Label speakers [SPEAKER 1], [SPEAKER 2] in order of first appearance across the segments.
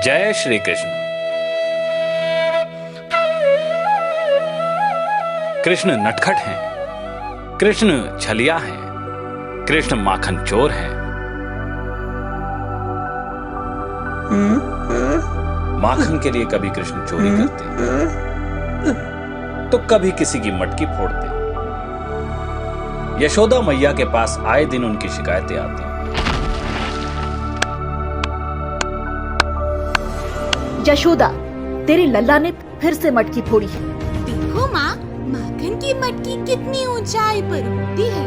[SPEAKER 1] जय श्री कृष्ण। कृष्ण नटखट हैं, कृष्ण छलिया हैं, कृष्ण माखन चोर हैं। माखन के लिए कभी कृष्ण चोरी करते तो कभी किसी की मटकी फोड़ते। यशोदा मैया के पास आए दिन उनकी शिकायतें आती।
[SPEAKER 2] यशोदा, तेरे लल्ला ने फिर से मटकी फोड़ी है।
[SPEAKER 3] देखो माँ, माखन की मटकी कितनी ऊंचाई पर होती है।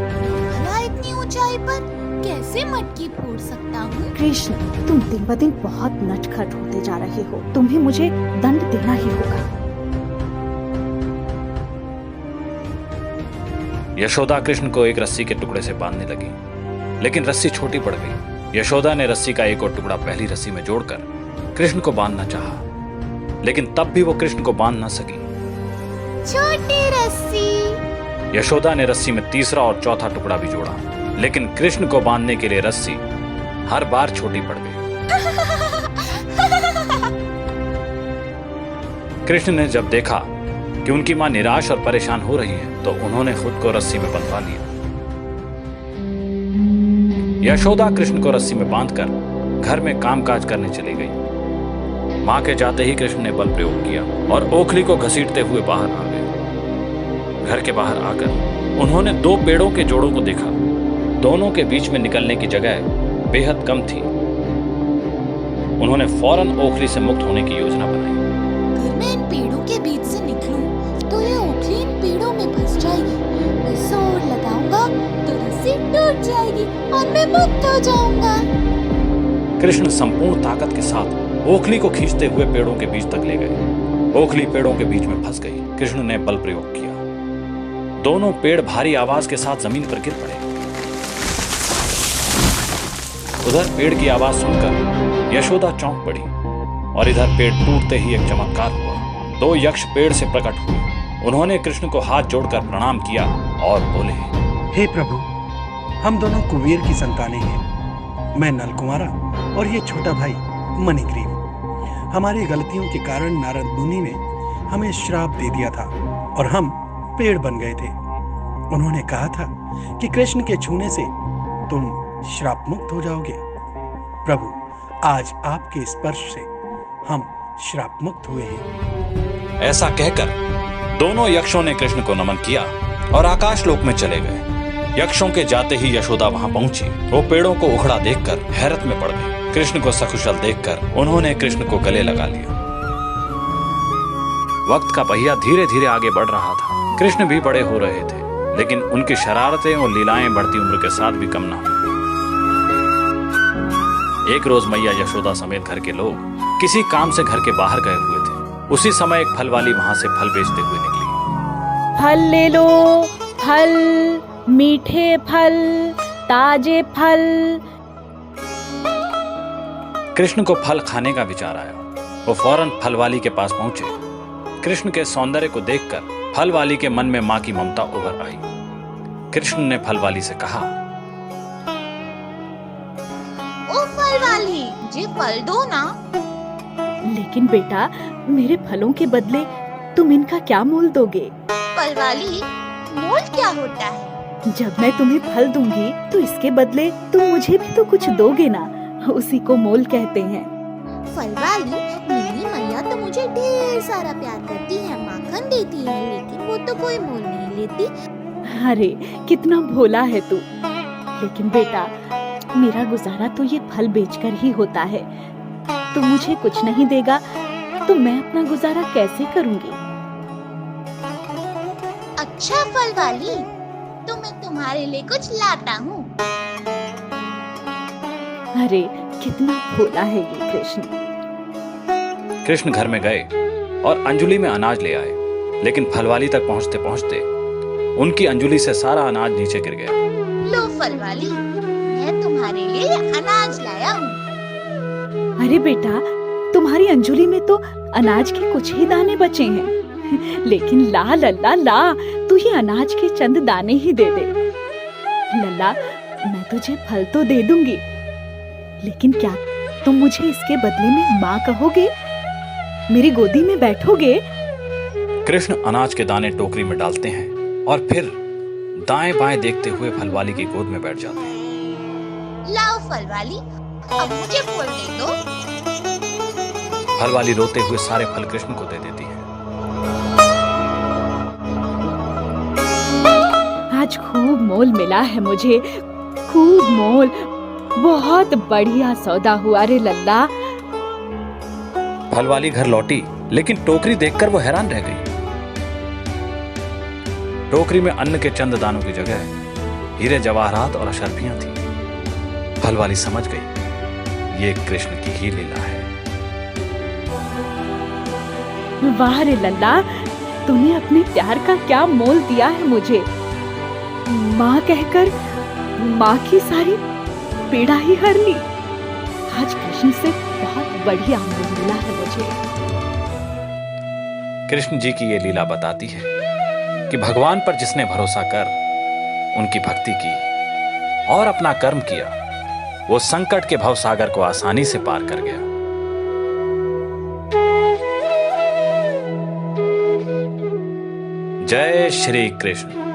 [SPEAKER 3] भला इतनी ऊंचाई पर कैसे मटकी फोड़ सकता हूँ?
[SPEAKER 2] कृष्ण, तुम दिन ब दिन बहुत नटखट होते जा रहे हो। तुम्हें मुझे दंड देना ही होगा।
[SPEAKER 1] यशोदा कृष्ण को एक रस्सी के टुकड़े से बांधने लगी, लेकिन रस्सी छोटी पड़ गई। यशोदा ने रस्सी का एक और टुकड़ा पहली रस्सी में जोड़कर कृष्ण को बांधना चाहा, लेकिन तब भी वो कृष्ण को बांध ना सकी।
[SPEAKER 3] छोटी रस्सी।
[SPEAKER 1] यशोदा ने रस्सी में तीसरा और चौथा टुकड़ा भी जोड़ा, लेकिन कृष्ण को बांधने के लिए रस्सी हर बार छोटी पड़ गई। कृष्ण ने जब देखा कि उनकी मां निराश और परेशान हो रही है, तो उन्होंने खुद को रस्सी में बंधवा लिया। यशोदा कृष्ण को रस्सी में बांधकर घर में कामकाज करने चली गई। मां के जाते ही कृष्ण ने बल प्रयोग किया और ओखली को घसीटते हुए बाहर आ गए। घर के बाहर आकर उन्होंने दो पेड़ों के जोड़ों को देखा। दोनों के बीच में निकलने की जगह बेहद कम थी। उन्होंने फौरन ओखली से मुक्त होने की योजना बनाई।
[SPEAKER 3] अगर मैं इन पेड़ों के बीच से निकलूं, तो ये ओखली इन पेड़ों में फंस जाएगी। मैं जोर लगाऊंगा तो रस्सी टूट जाएगी और मैं मुक्त हो जाऊंगा।
[SPEAKER 1] कृष्ण संपूर्ण ताकत के साथ ओखली को खींचते हुए पेड़ों के बीच तक ले गए। ओखली पेड़ों के बीच में फंस गई। कृष्ण ने बल प्रयोग किया। दोनों पेड़ भारी आवाज के साथ जमीन पर गिर पड़े। उधर पेड़ की आवाज सुनकर यशोदा चौंक पड़ी और इधर पेड़ टूटते ही एक चमत्कार हुआ। दो यक्ष पेड़ से प्रकट हुए। उन्होंने कृष्ण को हाथ जोड़कर प्रणाम किया और बोले,
[SPEAKER 4] हे प्रभु, हम दोनों कुबेर की संतानें हैं। मैं नलकुमारा और ये छोटा भाई मणिग्रीव। हमारी गलतियों के कारण नारद मुनि ने हमें श्राप दे दिया था और हम पेड़ बन गए थे। उन्होंने कहा था कि कृष्ण के छूने से तुम श्राप मुक्त हो जाओगे। प्रभु, आज आपके स्पर्श से हम श्राप मुक्त हुए हैं।
[SPEAKER 1] ऐसा कहकर दोनों यक्षों ने कृष्ण को नमन किया और आकाश लोक में चले गए। यक्षों के जाते ही यशोदा वहां पहुंची। वो पेड़ों को उखड़ा देखकर हैरत में पड़ गई। कृष्ण को सकुशल देखकर उन्होंने कृष्ण को गले लगा लिया। वक्त का पहिया धीरे धीरे आगे बढ़ रहा था। कृष्ण भी बड़े हो रहे थे, लेकिन उनकी शरारतें और लीलाएं बढ़ती उम्र के साथ भी कम न हुई। एक रोज मैया यशोदा समेत घर के लोग किसी काम से घर के बाहर गए हुए थे। उसी समय एक फल वाली वहां से फल बेचते हुए निकली।
[SPEAKER 2] फल ले लो, फल, मीठे फल, ताजे फल।
[SPEAKER 1] कृष्ण को फल खाने का विचार आया। वो फौरन फल वाली के पास पहुंचे। कृष्ण के सौंदर्य को देखकर फल वाली के मन में मां की ममता उभर आई। कृष्ण ने फल वाली से कहा,
[SPEAKER 3] ओ फल वाली, मुझे फल दो ना।
[SPEAKER 2] लेकिन बेटा, मेरे फलों के बदले तुम इनका क्या मोल दोगे?
[SPEAKER 3] फल वाली, मोल क्या होता है?
[SPEAKER 2] जब मैं तुम्हें फल दूंगी तो इसके बदले तुम मुझे भी तो कुछ दोगे ना। उसी को मोल कहते हैं।
[SPEAKER 3] फल वाली, मेरी मैया तो मुझे ढेर सारा प्यार करती है, माखन देती है, लेकिन वो तो कोई मोल नहीं लेती।
[SPEAKER 2] अरे कितना भोला है तू। लेकिन बेटा, मेरा गुजारा तो ये फल बेचकर ही होता है। तू मुझे कुछ नहीं देगा तो मैं अपना गुजारा कैसे करूंगी?
[SPEAKER 3] अच्छा फल वाली, तो मैं तुम्हारे लिए कुछ लाता हूँ।
[SPEAKER 2] अरे कितना भोला है ये कृष्ण।
[SPEAKER 1] कृष्ण घर में गए और अंजुली में अनाज ले आए, लेकिन फलवाली तक पहुंचते पहुंचते उनकी अंजुली से सारा अनाज नीचे गिर गया।
[SPEAKER 3] लो फल वाली, मैं तुम्हारे लिए अनाज लाया हूँ।
[SPEAKER 2] अरे बेटा, तुम्हारी अंजुली में तो अनाज के कुछ ही दाने बचे हैं। लेकिन ला लल्ला ला, तू ये अनाज के चंद दाने ही दे दे। लल्ला, मैं तुझे फल तो दे दूंगी, लेकिन क्या तुम मुझे इसके बदले में माँ कहोगे? मेरी गोदी में बैठोगे?
[SPEAKER 1] कृष्ण अनाज के दाने टोकरी में डालते हैं और फिर दाएं बाएं देखते हुए फलवाली की गोद में बैठ जाते हैं।
[SPEAKER 3] लाओ फलवाली, अब मुझे फूल दे दो।
[SPEAKER 1] फलवाली रोते हुए सारे फल कृष्ण को दे देती है।
[SPEAKER 2] आज खूब मोल मिला है मुझे, खूब मोल। बहुत बढ़िया सौदा हुआ रे लल्ला।
[SPEAKER 1] फलवाली घर लौटी, लेकिन टोकरी देखकर वो हैरान रह गई। टोकरी में अन्न के चंद दानों की जगह हीरे जवाहरात और अशर्फियां थी। फलवाली समझ गई, ये कृष्ण की ही लीला है।
[SPEAKER 2] वाह रे लल्ला, तूने अपने प्यार का क्या मोल दिया है मुझे। माँ कहकर माँ की सारी पीड़ा ही हर ली। आज कृष्ण से बहुत बढ़िया मोल मिला है मुझे।
[SPEAKER 1] कृष्ण जी की ये लीला बताती है कि भगवान पर जिसने भरोसा कर उनकी भक्ति की और अपना कर्म किया, वो संकट के भवसागर को आसानी से पार कर गया। जय श्री कृष्ण।